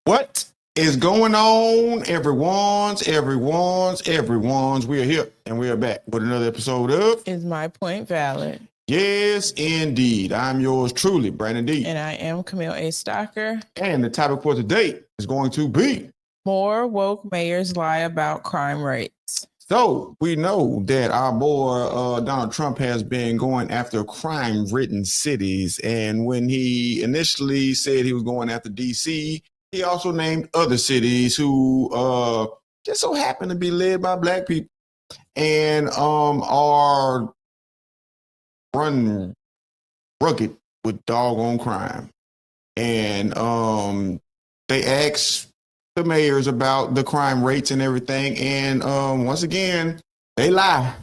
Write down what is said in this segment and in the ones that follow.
What is going on, everyone's? We are here and we are back with another episode of Is My Point Valid? Yes, indeed. I'm yours truly, Brandon D. And I am Camille A. Stocker. And the topic for today is going to be more woke mayors lie about crime rates. So we know that our boy Donald Trump has been going after crime-ridden cities. And when he initially said he was going after DC, he also named other cities who just so happen to be led by Black people and are run rugged with doggone crime. And they asked the mayors about the crime rates and everything. And once again, they lie.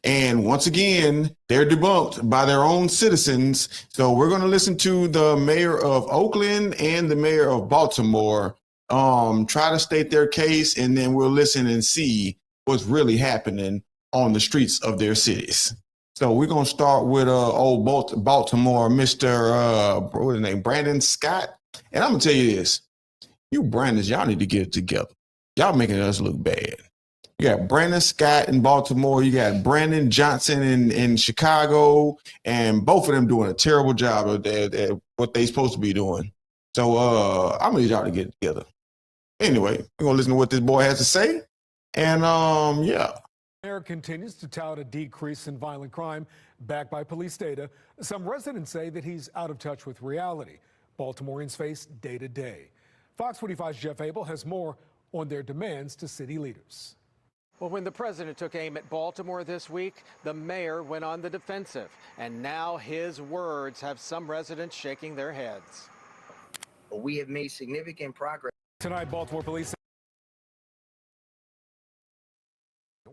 And once again, they're debunked by their own citizens. So we're going to listen to the mayor of Oakland and the mayor of Baltimore try to state their case, and then we'll listen and see what's really happening on the streets of their cities. So we're going to start with old Baltimore, Mr. What's his name? Brandon Scott. And I'm going to tell you this. You Brandons, y'all need to get it together. Y'all making us look bad. You got Brandon Scott in Baltimore. You got Brandon Johnson in Chicago. And both of them doing a terrible job of what they supposed to be doing. So I'm going to need y'all to get it together. Anyway, we're going to listen to what this boy has to say. And yeah. Mayor continues to tout a decrease in violent crime backed by police data. Some residents say that he's out of touch with reality. Baltimoreans face day to day. Fox 45's Jeff Abel has more on their demands to city leaders. Well, when the president took aim at Baltimore this week, the mayor went on the defensive. And now his words have some residents shaking their heads. We have made significant progress. Tonight, Baltimore police.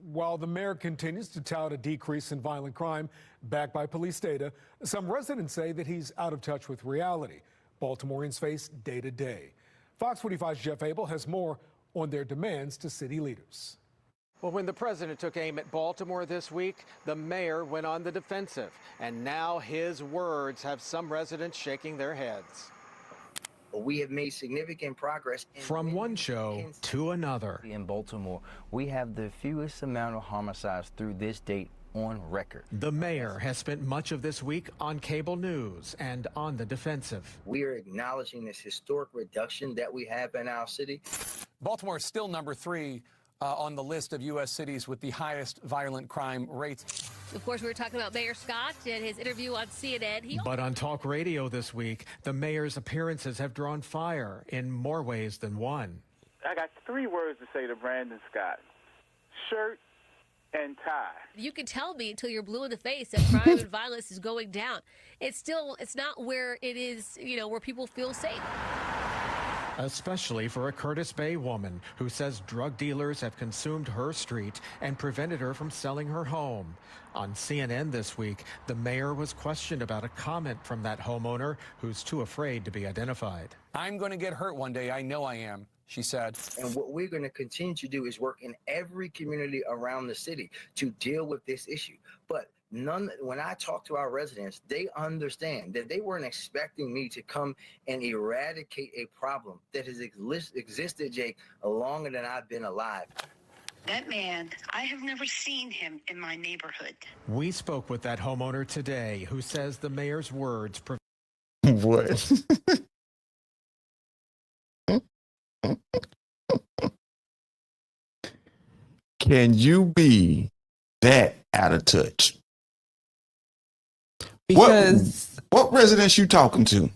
While the mayor continues to tout a decrease in violent crime backed by police data, some residents say that he's out of touch with reality. Baltimoreans face day to day. Fox 45's Jeff Abel has more on their demands to city leaders. Well, when the president took aim at Baltimore this week, the mayor went on the defensive. And now his words have some residents shaking their heads. We have made significant progress. From one show to another. In Baltimore, we have the fewest amount of homicides through this date on record. The mayor has spent much of this week on cable news and on the defensive. We are acknowledging this historic reduction that we have in our city. Baltimore is still number 3 on the list of U.S. cities with the highest violent crime rates. Of course, we were talking about Mayor Scott and his interview on CNN. But on talk radio this week, the mayor's appearances have drawn fire in more ways than one. I got 3 words to say to Brandon Scott: shirt and tie. You can tell me until you're blue in the face that crime and violence is going down. It's not where it is, where people feel safe. Especially for a Curtis Bay woman who says drug dealers have consumed her street and prevented her from selling her home. On CNN this week, the mayor was questioned about a comment from that homeowner who's too afraid to be identified. I'm going to get hurt one day. I know I am, she said. And what we're going to continue to do is work in every community around the city to deal with this issue. But when I talk to our residents, they understand that they weren't expecting me to come and eradicate a problem that has existed, Jake, longer than I've been alive. That man, I have never seen him in my neighborhood. We spoke with that homeowner today who says the mayor's words. What? Can you be that out of touch? Because what residents you talking to?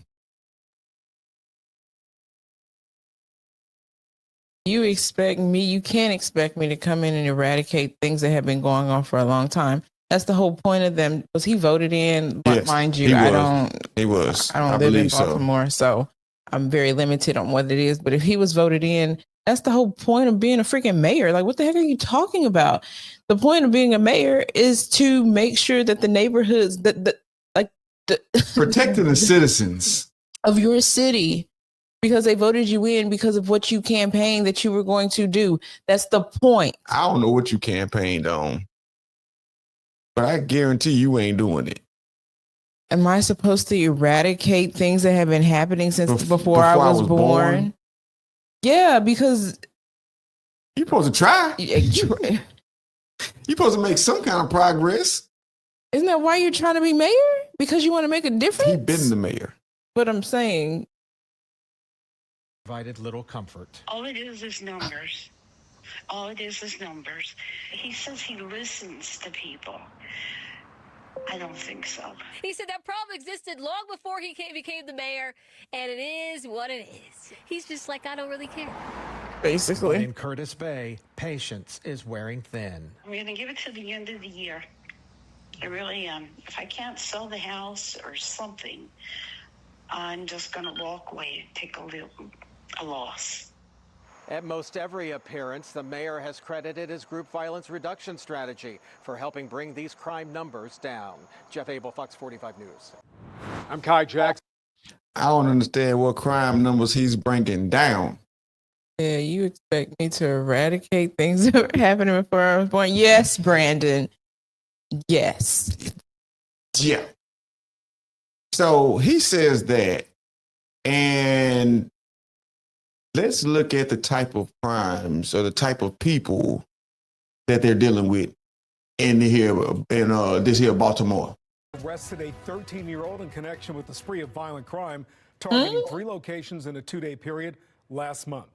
you can't expect me to come in and eradicate things that have been going on for a long time. That's the whole point of them. Was he voted in? Yes, mind you, he I was. don't live in Baltimore, so I'm very limited on what it is. But if he was voted in, that's the whole point of being a freaking mayor. Like, what the heck are you talking about? The point of being a mayor is to make sure that the neighborhoods, protecting the citizens of your city, because they voted you in because of what you campaigned that you were going to do. That's the point. I don't know what you campaigned on, but I guarantee you ain't doing it. Am I supposed to eradicate things that have been happening since before I was born? Yeah, because you supposed to try. you You supposed to make some kind of progress. Isn't that why you're trying to be mayor? Because you want to make a difference? He been the mayor. But I'm saying, provided little comfort. All it is numbers. All it is numbers. He says he listens to people. I don't think so. He said that problem existed long before he became the mayor, and it is what it is. He's just like, I don't really care. Basically. But in Curtis Bay, patience is wearing thin. I'm going to give it to the end of the year. I really am. If I can't sell the house or something, I'm just going to walk away and take a loss. At most every appearance, the mayor has credited his group violence reduction strategy for helping bring these crime numbers down. Jeff Abel, Fox 45 News. I'm Kai Jackson. I don't understand what crime numbers he's bringing down. Yeah, you expect me to eradicate things that were happening before I was born? Yes, Brandon. Yes. Yeah. So he says that, and let's look at the type of crimes or the type of people that they're dealing with in this here Baltimore. Arrested a 13-year-old in connection with the spree of violent crime, targeting 3 locations in a 2-day period last month.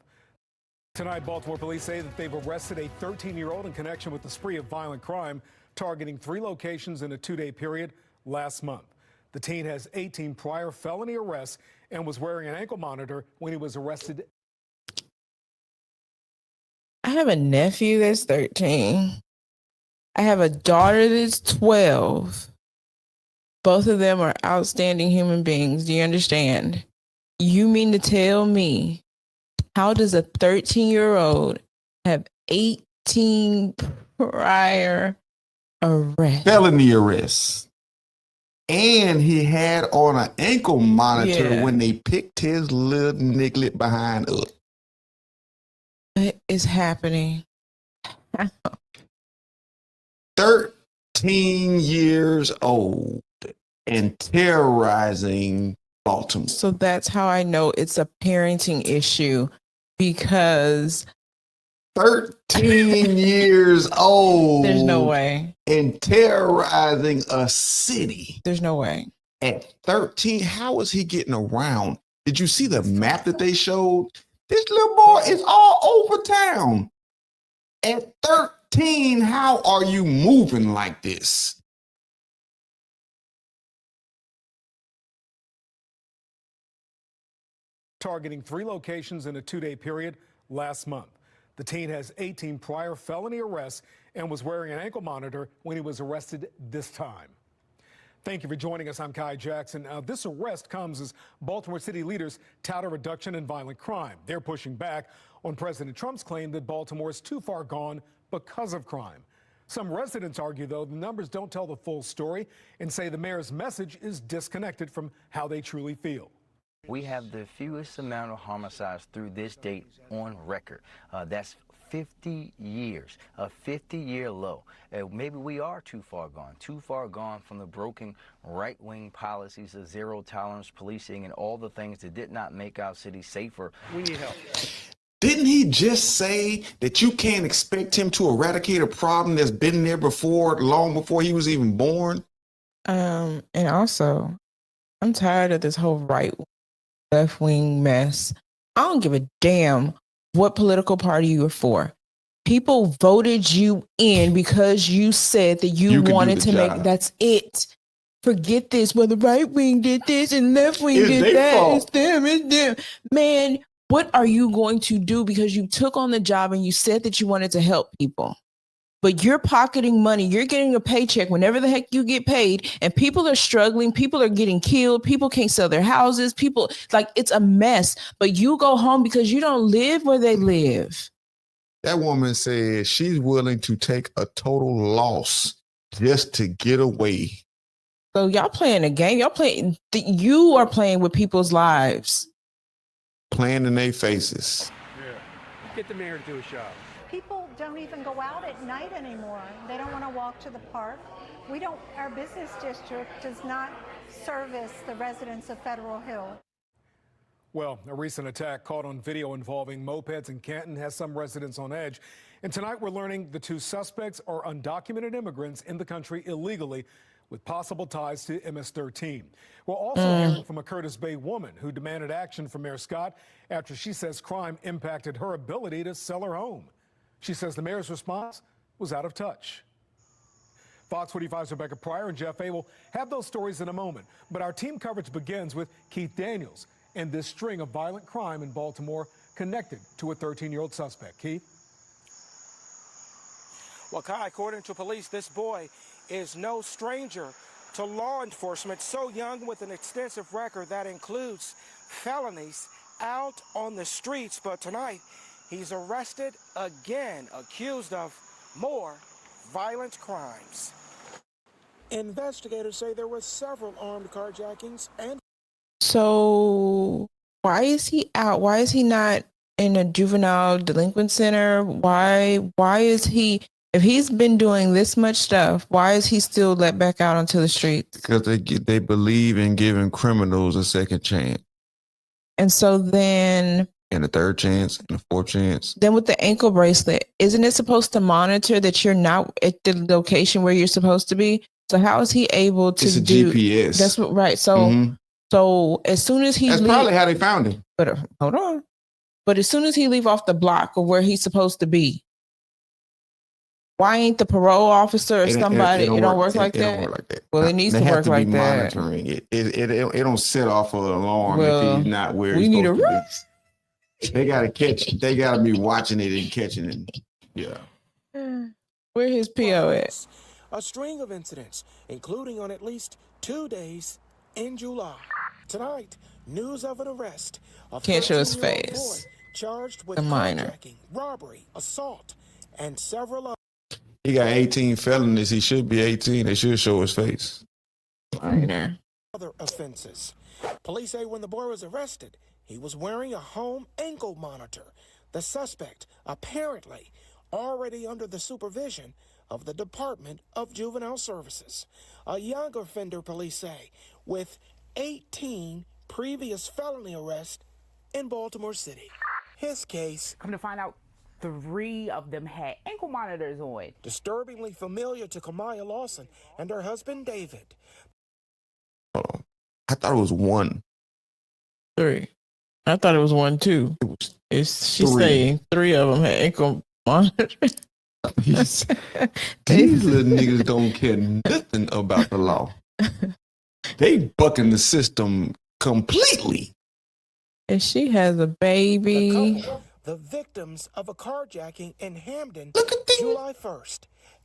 Tonight, Baltimore police say that they've arrested a 13-year-old in connection with the spree of violent crime, targeting 3 locations in a 2-day period last month. The teen has 18 prior felony arrests and was wearing an ankle monitor when he was arrested. I have a nephew that's 13. I have a daughter that's 12. Both of them are outstanding human beings. Do you understand? You mean to tell me, how does a 13-year-old have 18 prior arrests? Felony arrests. And he had on an ankle monitor when they picked his little niglet behind up. What is happening? 13 years old and terrorizing Baltimore. So that's how I know it's a parenting issue, because 13 years old. There's no way. And terrorizing a city. There's no way. At 13, how is he getting around? Did you see the map that they showed? This little boy is all over town. At 13, how are you moving like this? Targeting 3 locations in a 2-day period last month. The teen has 18 prior felony arrests and was wearing an ankle monitor when he was arrested this time. Thank you for joining us. I'm Kai Jackson. This arrest comes as Baltimore city leaders tout a reduction in violent crime. They're pushing back on President Trump's claim that Baltimore is too far gone because of crime. Some residents argue, though, the numbers don't tell the full story and say the mayor's message is disconnected from how they truly feel. We have the fewest amount of homicides through this date on record. That's 50 years, a 50-year low. Maybe we are too far gone from the broken right-wing policies of zero-tolerance policing and all the things that did not make our city safer. We need help. Didn't he just say that you can't expect him to eradicate a problem that's been there before, long before he was even born? And also, I'm tired of this whole left-wing mess. I don't give a damn what political party you're for. People voted you in because you said that you wanted to make, that's it. Forget this. Well, the right wing did this and left wing did that. It's them. Man, what are you going to do? Because you took on the job and you said that you wanted to help people. But you're pocketing money. You're getting a paycheck whenever the heck you get paid. And people are struggling. People are getting killed. People can't sell their houses. People, like, it's a mess. But you go home because you don't live where they live. That woman said she's willing to take a total loss just to get away. So y'all playing a game. You are playing with people's lives. Playing in their faces. Yeah. Get the mayor to do his job. People don't even go out at night anymore. They don't want to walk to the park. Our business district does not service the residents of Federal Hill. Well, a recent attack caught on video involving mopeds in Canton has some residents on edge. And tonight we're learning the two suspects are undocumented immigrants in the country illegally with possible ties to MS-13. We're also hearing from a Curtis Bay woman who demanded action from Mayor Scott after she says crime impacted her ability to sell her home. She says the mayor's response was out of touch. Fox 45's Rebecca Pryor and Jeff A. will have those stories in a moment. But our team coverage begins with Keith Daniels and this string of violent crime in Baltimore connected to a 13-year-old suspect. Keith? Well, Kai, according to police, this boy is no stranger to law enforcement. So young with an extensive record that includes felonies out on the streets. But tonight, he's arrested again, accused of more violent crimes. Investigators say there were several armed carjackings and... So why is he out? Why is he not in a juvenile delinquent center? Why is he, if he's been doing this much stuff, why is he still let back out onto the streets? Because they believe in giving criminals a second chance. And so then... And a third chance, and a fourth chance. Then with the ankle bracelet, isn't it supposed to monitor that you're not at the location where you're supposed to be? So how is he able to do... It's a GPS. That's what, right. So, so as soon as he... That's probably how they found him. But hold on. But as soon as he leave off the block of where he's supposed to be, why ain't the parole officer or somebody? It don't work like that. It don't work like that. Well, it needs to work like that. Monitoring it. It don't set off an alarm if he's not where he's supposed to be. They gotta catch. They gotta be watching it and catching it. Yeah. Where his PO at? A string of incidents, including on at least 2 days in July. Tonight, news of an arrest. Can't show his 13-year-old face. boy charged with The minor. carjacking, robbery, assault, and several other. He got 18 felonies. He should be 18. They should show his face. Minor. Other offenses. Police say when the boy was arrested, he was wearing a home ankle monitor. The suspect, apparently, already under the supervision of the Department of Juvenile Services. A young offender, police say, with 18 previous felony arrests in Baltimore City. His case... Come to find out, 3 of them had ankle monitors on. Disturbingly familiar to Kamaya Lawson and her husband, David. Hold on. I thought it was 1. 3. I thought it was 1, 2. She's 3. saying 3 of them had ankle monitors. These little niggas don't care nothing about the law. They bucking the system completely. And she has a baby. The victims of a carjacking in Hamden, July 1st.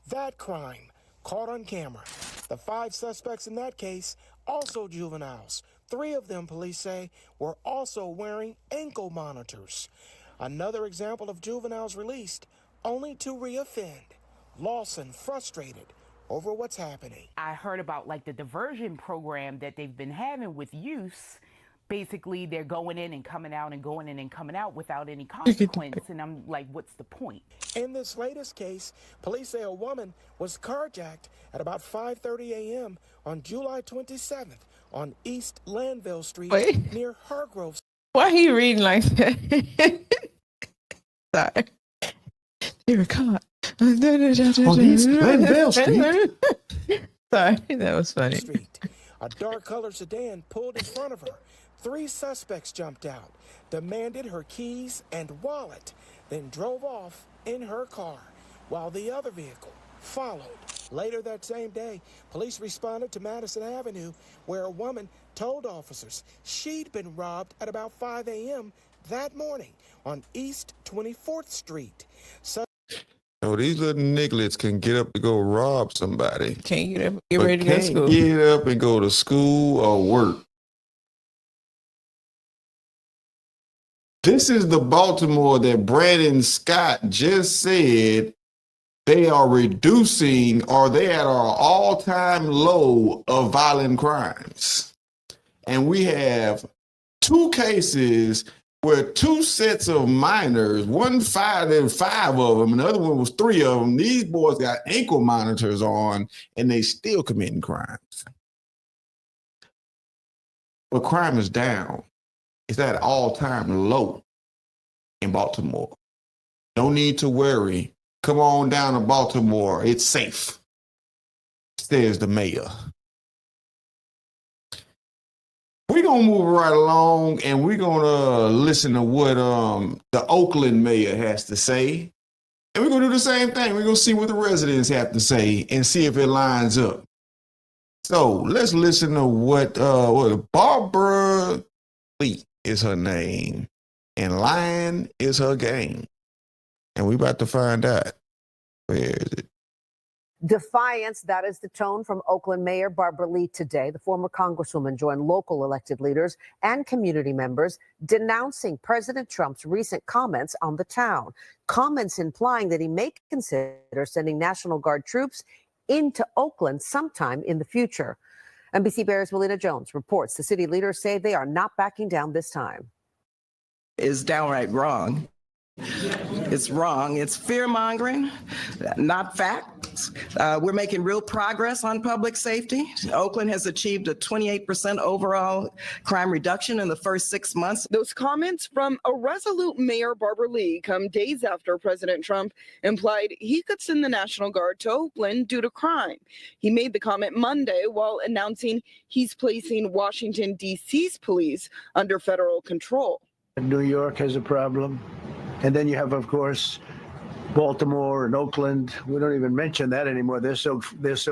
That crime caught on camera. The 5 suspects in that case, also juveniles. 3 of them, police say, were also wearing ankle monitors. Another example of juveniles released only to reoffend. Lawson frustrated over what's happening. I heard about like the diversion program that they've been having with youth. Basically, they're going in and coming out and going in and coming out without any consequence. And I'm like, what's the point? In this latest case, police say a woman was carjacked at about 5:30 a.m. on July 27th on East Landville Street near Hargrove. Why he reading like that? Sorry. They were caught. On East Landville Street. Sorry, that was funny. A dark-colored sedan pulled in front of her. 3 suspects jumped out, demanded her keys and wallet, then drove off in her car, while the other vehicle followed. Later that same day, police responded to Madison Avenue, where a woman told officers she'd been robbed at about 5 a.m. that morning on East 24th Street. Oh, these little nigglets can get up to go rob somebody. Can't get up, get ready to go to school. Get up and go to school or work. This is the Baltimore that Brandon Scott just said they are reducing, or they at our all-time low of violent crimes. And we have 2 cases where 2 sets of minors, one 5 and 5 of them, and the other one was 3 of them. These boys got ankle monitors on, and they still committing crimes. But crime is down. It's at an all-time low in Baltimore. No need to worry. Come on down to Baltimore. It's safe, says the mayor. We're going to move right along, and we're going to listen to what the Oakland mayor has to say. And we're going to do the same thing. We're going to see what the residents have to say and see if it lines up. So let's listen to what Barbara Lee is her name, and lying is her game. And we about to find out. Where is it? Defiance, that is the tone from Oakland Mayor Barbara Lee today. The former congresswoman joined local elected leaders and community members denouncing President Trump's recent comments on the town. Comments implying that he may consider sending National Guard troops into Oakland sometime in the future. NBC Bears' Melina Jones reports the city leaders say they are not backing down this time. Is downright wrong. It's wrong. It's fear-mongering, not facts. We're making real progress on public safety. Oakland has achieved a 28% overall crime reduction in the first 6 months. Those comments from a resolute Mayor Barbara Lee come days after President Trump implied he could send the National Guard to Oakland due to crime. He made the comment Monday while announcing he's placing Washington, D.C.'s police under federal control. New York has a problem. And then you have, of course, Baltimore and Oakland. We don't even mention that anymore. They're so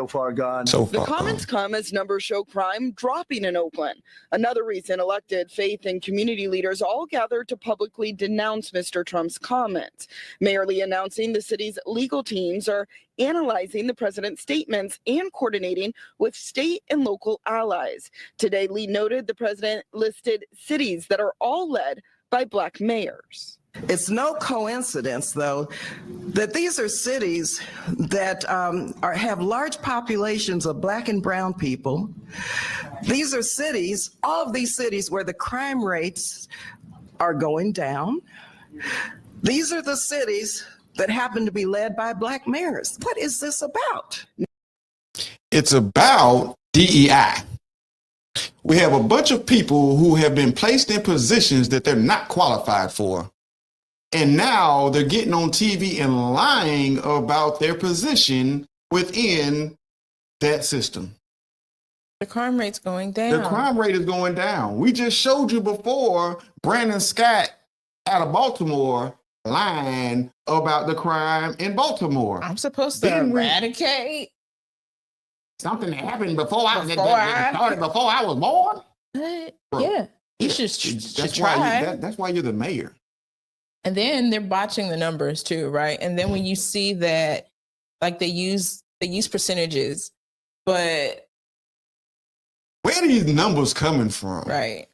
far gone. The comments come as numbers show crime dropping in Oakland. Another reason elected, faith, and community leaders all gathered to publicly denounce Mr. Trump's comments. Mayor Lee announcing the city's legal teams are analyzing the president's statements and coordinating with state and local allies. Today, Lee noted the president listed cities that are all led by Black mayors. It's no coincidence, though, that these are cities that have large populations of Black and brown people. These are cities, all of these cities where the crime rates are going down. These are the cities that happen to be led by Black mayors. What is this about? It's about DEI. We have a bunch of people who have been placed in positions that they're not qualified for. And now they're getting on TV and lying about their position within that system. The crime rate's going down. The crime rate is going down. We just showed you before Brandon Scott out of Baltimore lying about the crime in Baltimore. I'm supposed to eradicate something that happened before I was born. Bro, yeah, you should try. That's why you're the mayor. And then they're botching the numbers too, right? And then when you see that, like they use percentages, but where are these numbers coming from? Right.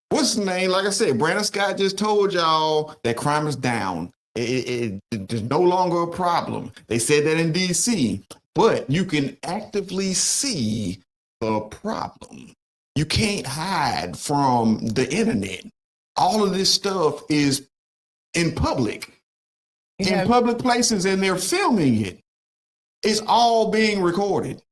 What's the name? Like I said, Brandon Scott just told y'all that crime is down. It's no longer a problem. They said that in DC, but you can actively see the problem. You can't hide from the internet. All of this stuff is in public, in public places, and they're filming it. It's all being recorded.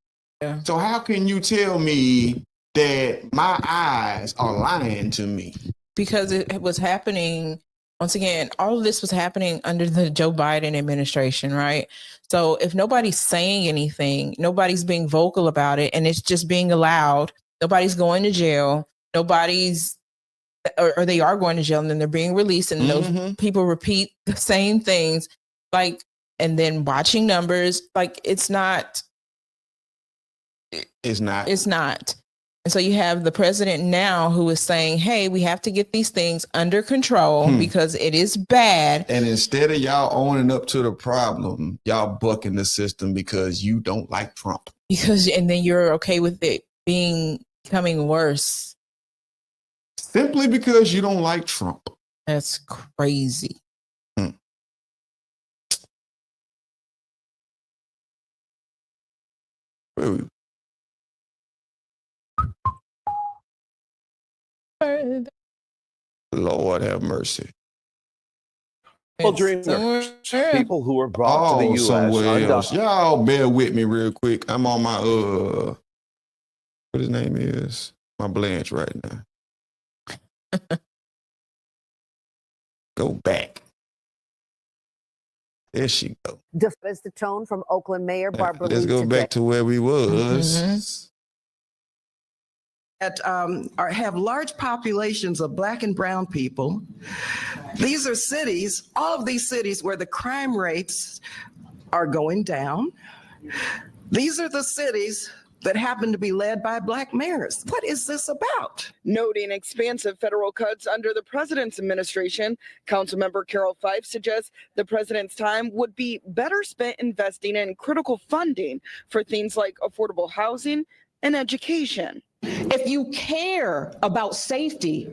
Yeah. So how can you tell me that my eyes are lying to me? Because it was happening, once again, all of this was happening under the Joe Biden administration, right? So if nobody's saying anything, nobody's being vocal about it, and it's just being allowed, nobody's going to jail, or they are going to jail and then they're being released, and those people repeat the same things, like, and then watching numbers, like it's not. And so you have the president now who is saying, hey, we have to get these things under control because it is bad. And instead of y'all owning up to the problem, y'all bucking the system because you don't like Trump. And then you're okay with it becoming worse. Simply because you don't like Trump. That's crazy. Lord have mercy. Well, dreamers, people who were brought to the U.S. Y'all bear with me real quick. I'm on my what his name is? My Blanche right now. Go back. There she go. Is the tone from Oakland Mayor Barbara Lee Let's go today. back to where we was. That have large populations of Black and brown people. These are cities, all of these cities where the crime rates are going down. These are the cities that happen to be led by Black mayors. What is this about? Noting expansive federal cuts under the president's administration, Councilmember Carol Fife suggests the president's time would be better spent investing in critical funding for things like affordable housing and education. If you care about safety,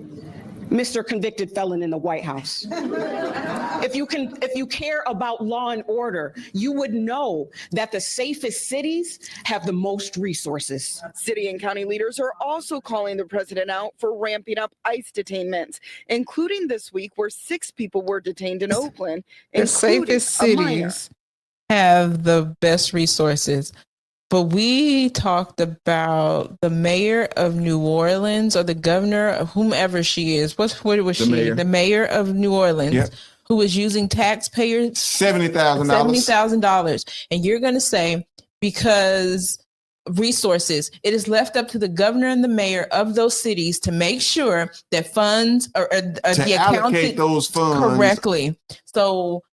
Mr. Convicted Felon in the White House. If you care about law and order, you would know that the safest cities have the most resources. City and county leaders are also calling the president out for ramping up ICE detainments, including this week where 6 people were detained in Oakland. The safest cities have the best resources. But we talked about the mayor of New Orleans or the governor of whomever she is. What was she? Mayor. The mayor of New Orleans, who was using taxpayers $70,000. And you're going to say, because resources, it is left up to the governor and the mayor of those cities to make sure that funds are to allocate those funds correctly. So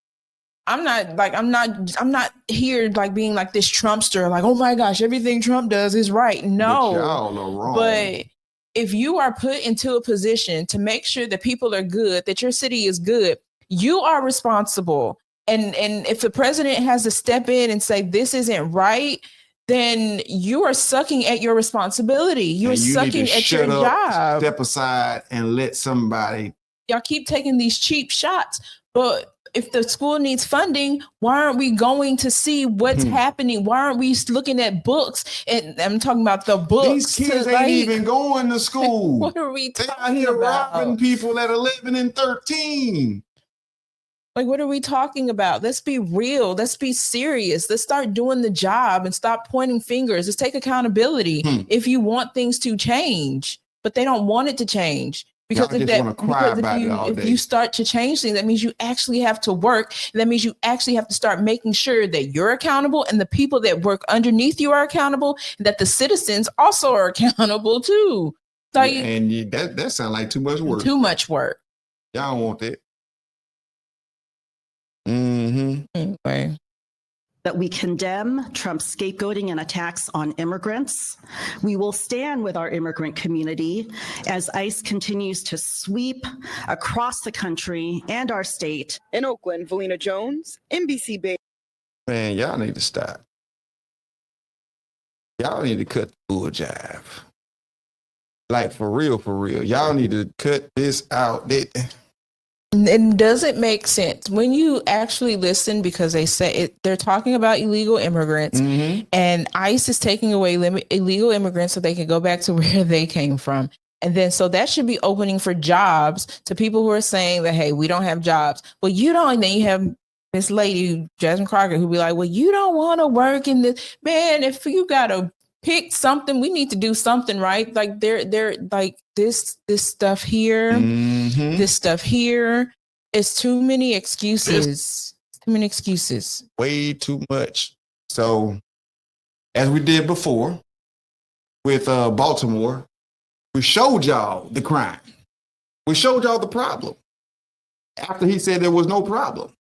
I'm not here like being like this Trumpster, like, oh my gosh, everything Trump does is right. No, but y'all are wrong. But if you are put into a position to make sure that people are good, that your city is good, you are responsible. And if the president has to step in and say this isn't right, then you are sucking at your responsibility. You're sucking at your job. Step aside and let somebody. Y'all keep taking these cheap shots, but if the school needs funding, why aren't we going to see what's happening? Why aren't we looking at books? And I'm talking about the books. These kids ain't even going to school. What are we talking out here about? robbing people at 11 and 13. Like, what are we talking about? Let's be real. Let's be serious. Let's start doing the job and stop pointing fingers. Let's take accountability if you want things to change. But they don't want it to change. Because if you start to change things, that means you actually have to work. That means you actually have to start making sure that you're accountable and the people that work underneath you are accountable, and that the citizens also are accountable too. So that sounds like too much work. Too much work. Y'all don't want that. Anyway. That we condemn Trump's scapegoating and attacks on immigrants. We will stand with our immigrant community as ICE continues to sweep across the country and our state. In Oakland, Valina Jones, NBC Bay. Man, y'all need to stop. Y'all need to cut the bull jive. Like, for real. Y'all need to cut this out. It doesn't make sense when you actually listen, because they say they're talking about illegal immigrants, and ICE is taking away illegal immigrants so they can go back to where they came from. And then so that should be opening for jobs to people who are saying that, hey, we don't have jobs. Well, you don't. And then you have this lady, Jasmine Crockett, who be like, well, you don't want to work in this. Man, if you got to pick something, we need to do something, right? Like they're like this stuff here, this stuff here. It's too many excuses. Too many excuses. Way too much. So, as we did before with Baltimore, we showed y'all the crime. We showed y'all the problem after he said there was no problem.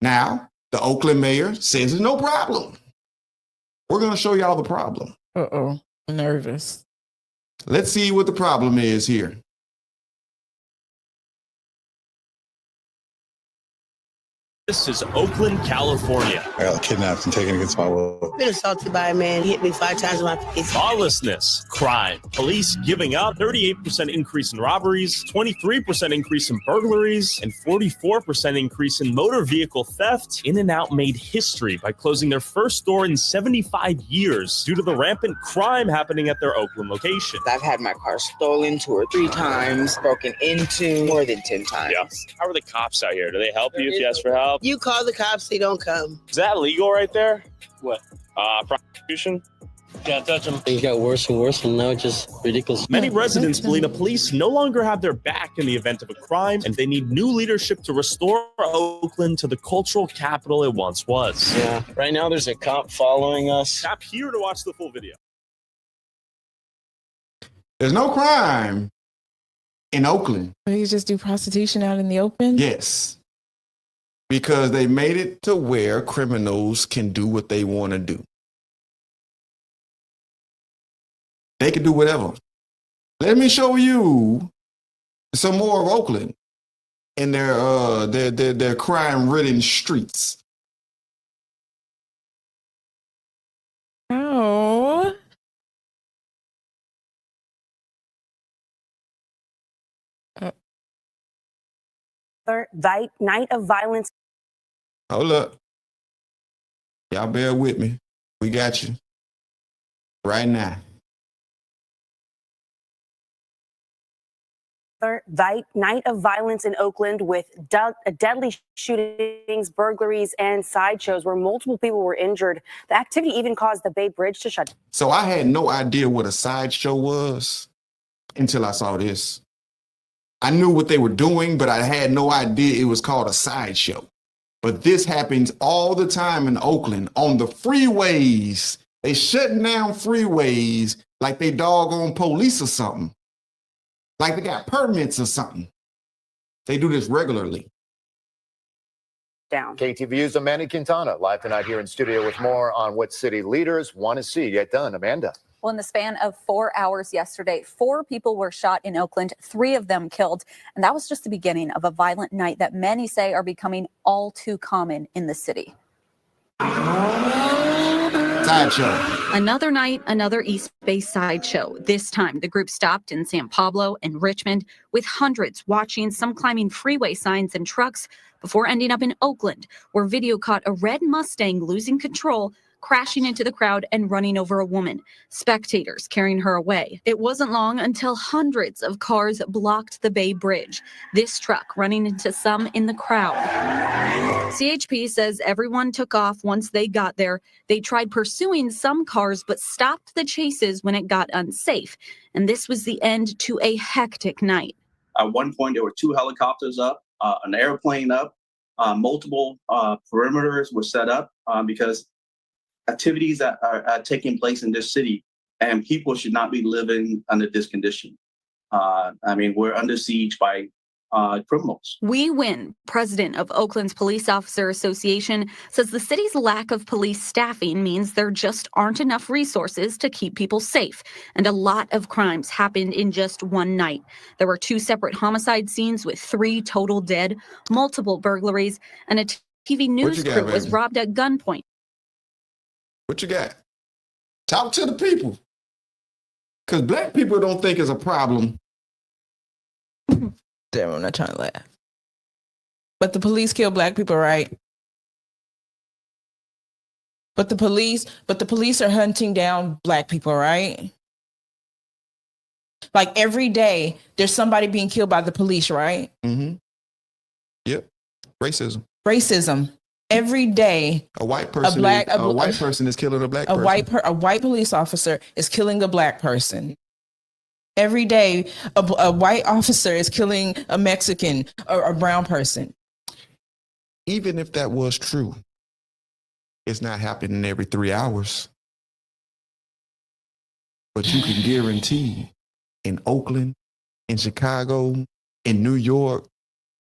Now, the Oakland mayor says there's no problem. We're going to show y'all the problem. I'm nervous. Let's see what the problem is here. This is Oakland, California. I got kidnapped and taken against my will. Been assaulted by a man. He hit me 5 times in my face. Lawlessness, crime, police giving up, 38% increase in robberies, 23% increase in burglaries, and 44% increase in motor vehicle theft. In-N-Out made history by closing their first store in 75 years due to the rampant crime happening at their Oakland location. I've had my car stolen 2 or 3 times, broken into more than 10 times. Yeah. How are the cops out here? Do they help you if you ask for help? You call the cops, they don't come. Is that legal right there? What? Prostitution? Can't touch them. Things got worse and worse, and now it's just ridiculous. Many residents believe the police no longer have their back in the event of a crime, and they need new leadership to restore Oakland to the cultural capital it once was. Yeah, right now there's a cop following us. Tap here to watch the full video. There's no crime in Oakland. You just do prostitution out in the open? Yes. Because they made it to where criminals can do what they want to do. They can do whatever. Let me show you some more of Oakland and their crime-ridden streets. Oh. Night of violence. Hold up. Y'all bear with me. We got you. Right now. Night of violence in Oakland with deadly shootings, burglaries, and sideshows where multiple people were injured. The activity even caused the Bay Bridge to shut down. So I had no idea what a sideshow was until I saw this. I knew what they were doing, but I had no idea it was called a sideshow. But this happens all the time in Oakland on the freeways. They shutting down freeways like they doggone police or something. Like they got permits or something. They do this regularly. Down. KTVU's Amanda Quintana live tonight here in studio with more on what city leaders want to see get done. Amanda. Well, in the span of 4 hours yesterday, 4 people were shot in Oakland, 3 of them killed. And that was just the beginning of a violent night that many say are becoming all too common in the city. Sideshow. Another night, another East Bay sideshow. This time, the group stopped in San Pablo and Richmond with hundreds watching, some climbing freeway signs and trucks before ending up in Oakland, where video caught a red Mustang losing control, crashing into the crowd and running over a woman, spectators carrying her away. It wasn't long until hundreds of cars blocked the Bay Bridge, this truck running into some in the crowd. CHP says everyone took off once they got there. They tried pursuing some cars but stopped the chases when it got unsafe. And this was the end to a hectic night. At one point, there were 2 helicopters up, an airplane up, multiple perimeters were set up because activities that are taking place in this city, and people should not be living under this condition. We're under siege by criminals. We Win, president of Oakland's Police Officer Association, says the city's lack of police staffing means there just aren't enough resources to keep people safe. And a lot of crimes happened in just one night. There were 2 separate homicide scenes with 3 total dead, multiple burglaries, and a TV news crew was robbed at gunpoint. What you got? Talk to the people. Because black people don't think it's a problem. Damn, I'm not trying to laugh. But the police kill black people, right? But the police are hunting down black people, right? Like every day, there's somebody being killed by the police, right? Mm-hmm. Yep. Racism. Every day, a white person is killing a black person. A white police officer is killing a black person. Every day, a white officer is killing a Mexican or a brown person. Even if that was true, it's not happening every 3 hours. But you can guarantee in Oakland, in Chicago, in New York,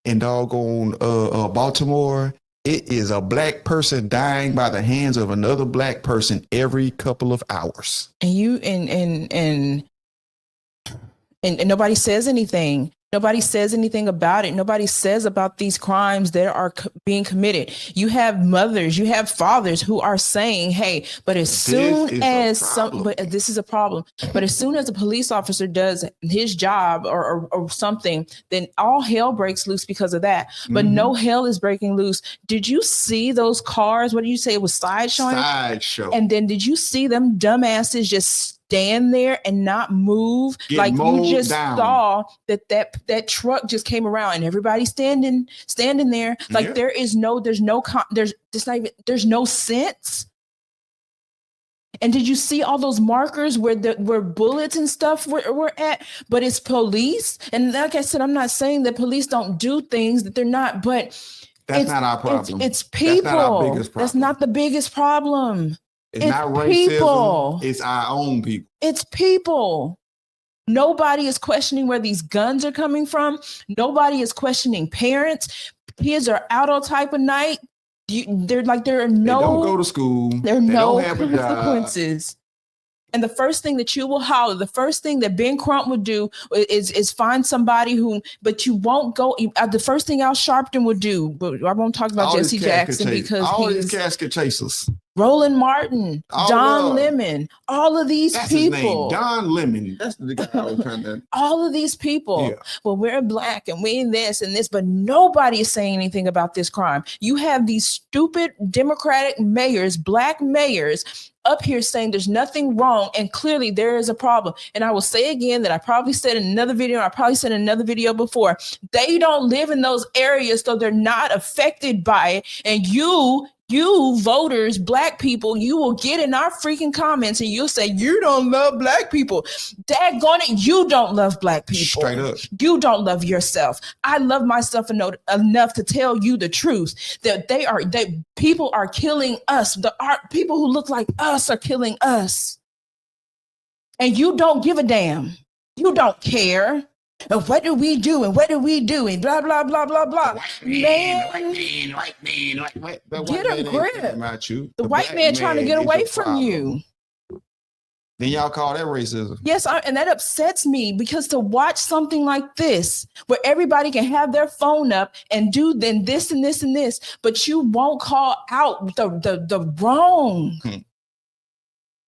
in doggone Baltimore, it is a black person dying by the hands of another black person every couple of hours. And nobody says anything. Nobody says anything about it. Nobody says about these crimes that are being committed. You have mothers, you have fathers who are saying, hey, but as soon as this is a problem, but as soon as a police officer does his job or something, then all hell breaks loose because of that. But no hell is breaking loose. Did you see those cars? What did you say? It was sideshow. And then did you see them dumbasses just stand there and not move? Like you just saw that truck just came around and everybody standing there. Like there's no sense. And did you see all those markers where bullets and stuff were at? But it's police. And like I said, I'm not saying that police don't do things that they're not, but that's not our problem. It's people. That's not our biggest problem. That's not the biggest problem. It's not racism. People. It's our own people. It's people. Nobody is questioning where these guns are coming from. Nobody is questioning parents. Kids are out all type of night. There are no. They don't go to school. There are no consequences. And the first thing that you will holler, the first thing that Ben Crump would do is find somebody but you won't go. The first thing Al Sharpton would do, but I won't talk about Jesse Jackson because all these casket chasers. Roland Martin, Don Lemon, all of these That's people. His name, Don Lemon. That's the guy I was trying to. All of these people. Yeah. Well, we're black and we're this and this, but nobody is saying anything about this crime. You have these stupid Democratic mayors, black mayors, up here saying there's nothing wrong, and clearly there is a problem. And I will say again that I probably said in another video, I probably said in another video before, they don't live in those areas, so they're not affected by it. And you voters, black people, you will get in our freaking comments and you'll say, you don't love black people. Daggone it, you don't love black people. Straight up. You don't love yourself. I love myself enough to tell you the truth that people are killing us. People who look like us are killing us. And you don't give a damn. You don't care. And what do we do? And what do we do? And blah, blah, blah, blah, blah. White man. Get a grip. The white man trying to get away from you. Then y'all call that racism. Yes, and that upsets me because to watch something like this, where everybody can have their phone up and do then this and this and this, but you won't call out the wrong.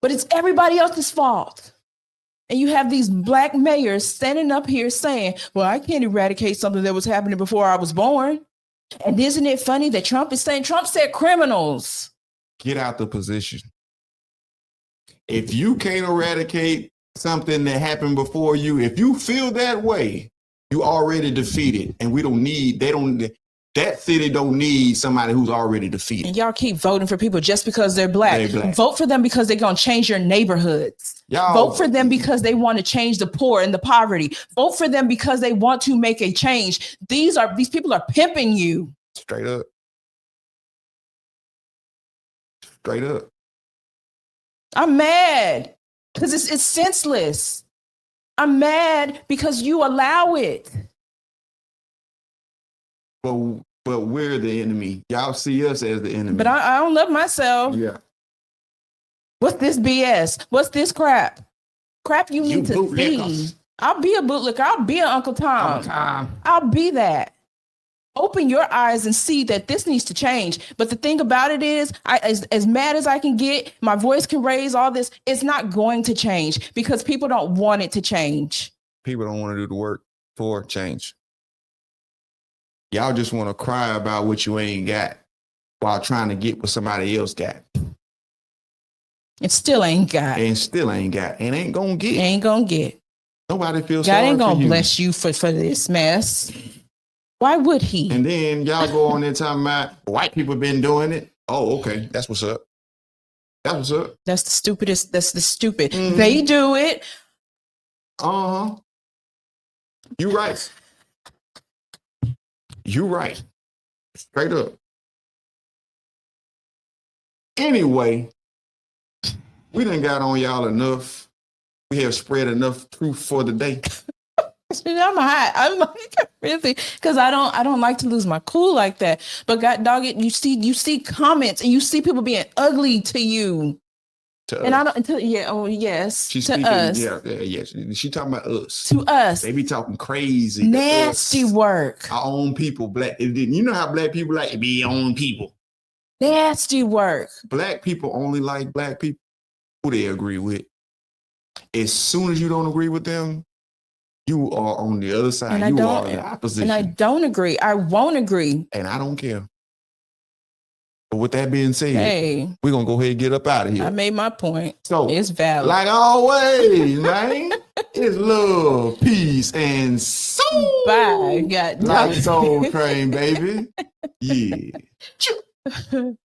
But it's everybody else's fault. And you have these black mayors standing up here saying, well, I can't eradicate something that was happening before I was born. And isn't it funny that Trump said criminals. Get out the position. If you can't eradicate something that happened before you, if you feel that way, you already defeated. And that city don't need somebody who's already defeated. And y'all keep voting for people just because they're black. Vote for them because they're going to change your neighborhoods. Vote for them because they want to change the poor and the poverty. Vote for them because they want to make a change. These people are pimping you. Straight up. Straight up. I'm mad because it's senseless. I'm mad because you allow it. But we're the enemy. Y'all see us as the enemy. But I don't love myself. Yeah. What's this BS? What's this crap? Crap you need to see. I'll be a bootlicker. I'll be an Uncle Tom. I'll be that. Open your eyes and see that this needs to change. But the thing about it is, as mad as I can get, my voice can raise all this, it's not going to change because people don't want it to change. People don't want to do the work for change. Y'all just want to cry about what you ain't got while trying to get what somebody else got. It still ain't got. And still ain't got. And ain't gonna get. Ain't gonna get. Nobody feels sorry for you. God ain't gonna bless you for this mess. Why would he? And then y'all go on there talking about white people been doing it. Oh, okay. That's what's up. That's what's up. That's the stupidest. That's the stupid. Mm-hmm. They do it. Uh-huh. You right. You right. Straight up. Anyway, we done got on y'all enough. We have spread enough truth for the day. I'm hot. I'm like, really, because I don't like to lose my cool like that. But God dog it, you see comments and you see people being ugly to you. And us. I don't until yes. She's to speaking, us. Yeah. She talking about us. To us. They be talking crazy. Nasty work. Our own people, black. You know how black people like to be your own people. Nasty work. Black people only like black people who they agree with. As soon as you don't agree with them, you are on the other side. You are in the opposition. And I don't agree. I won't agree. And I don't care. But with that being said, we're going to go ahead and get up out of here. I made my point. So it's valid. Like always, man, it's love, peace, and soul. Bye. Like Soul Train, baby. Yeah.